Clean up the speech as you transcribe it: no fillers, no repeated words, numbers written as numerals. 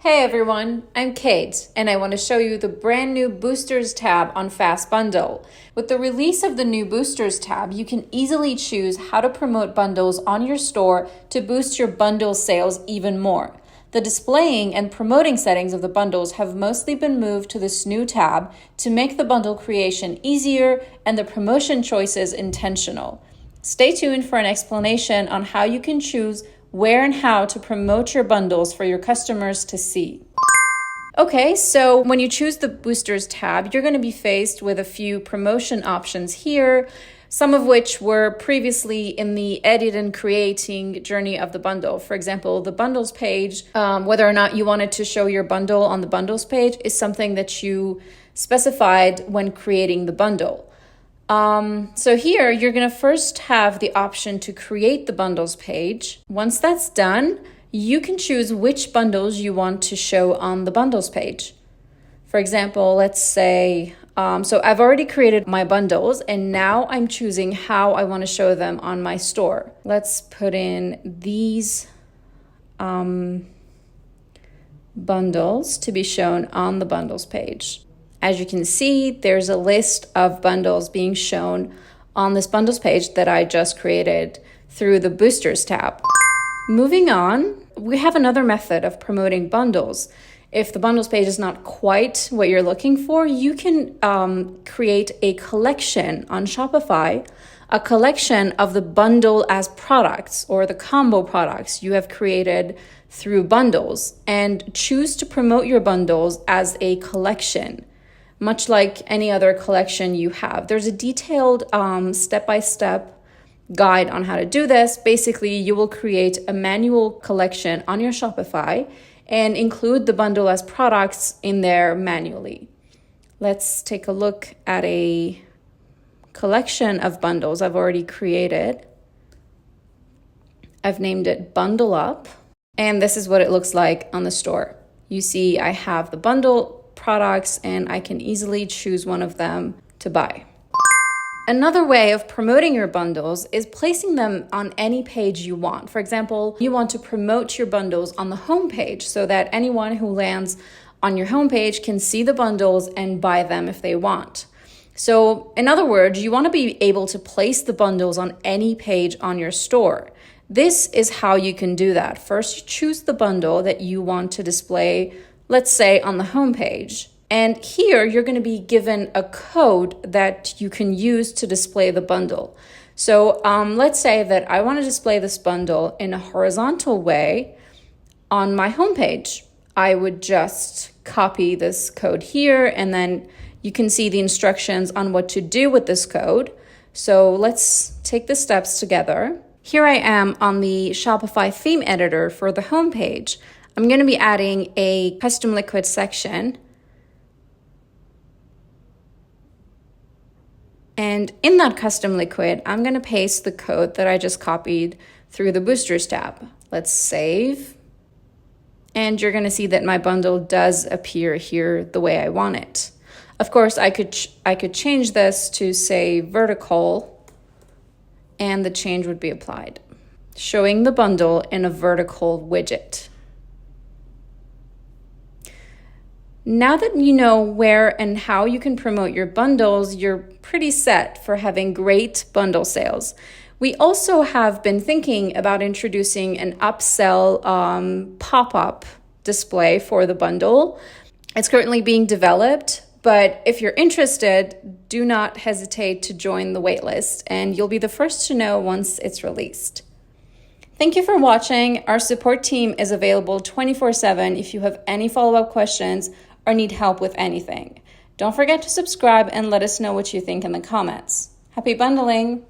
Hey everyone, I'm Kate, and I want to show you the brand new Boosters tab on Fast Bundle. With the release of the new Boosters tab, you can easily choose how to promote bundles on your store to boost your bundle sales even more. The displaying and promoting settings of the bundles have mostly been moved to this new tab to make the bundle creation easier and the promotion choices intentional. Stay tuned for an explanation on how you can choose where and how to promote your bundles for your customers to see. Okay, so when you choose the Boosters tab, you're going to be faced with a few promotion options here, some of which were previously in the edit and creating journey of the bundle. For example, the bundles page, whether or not you wanted to show your bundle on the bundles page is something that you specified when creating the bundle. So here you're going to first have the option to create the bundles page. Once that's done, you can choose which bundles you want to show on the bundles page. For example, let's say, so I've already created my bundles and now I'm choosing how I want to show them on my store. Let's put in these bundles to be shown on the bundles page. As you can see, there's a list of bundles being shown on this bundles page that I just created through the Boosters tab. Moving on, we have another method of promoting bundles. If the bundles page is not quite what you're looking for, you can create a collection on Shopify, a collection of the bundle as products or the combo products you have created through bundles, and choose to promote your bundles as a collection. Much like any other collection you have. There's a detailed step-by-step guide on how to do this. Basically, you will create a manual collection on your Shopify and include the bundle as products in there manually. Let's take a look at a collection of bundles I've already created. I've named it Bundle Up, and this is what it looks like on the store. You see I have the bundle products and I can easily choose one of them to buy. Another way of promoting your bundles is placing them on any page you want. For example, you want to promote your bundles on the home page so that anyone who lands on your homepage can see the bundles and buy them if they want. So in other words, you want to be able to place the bundles on any page on your store. This is how you can do that. First, you choose the bundle that you want to display, let's say on the home page. And here you're going to be given a code that you can use to display the bundle. So let's say that I want to display this bundle in a horizontal way on my home page. I would just copy this code here, and then you can see the instructions on what to do with this code. So let's take the steps together. Here I am on the Shopify theme editor for the home page. I'm going to be adding a custom liquid section. And in that custom liquid, I'm going to paste the code that I just copied through the Boosters tab. Let's save. And you're going to see that my bundle does appear here the way I want it. Of course, I could change this to say vertical, and the change would be applied, showing the bundle in a vertical widget. Now that you know where and how you can promote your bundles, you're pretty set for having great bundle sales. We also have been thinking about introducing an upsell pop-up display for the bundle. It's currently being developed, but if you're interested, do not hesitate to join the waitlist, and you'll be the first to know once it's released. Thank you for watching. Our support team is available 24/7 if you have any follow-up questions or need help with anything. Don't forget to subscribe and let us know what you think in the comments. Happy bundling!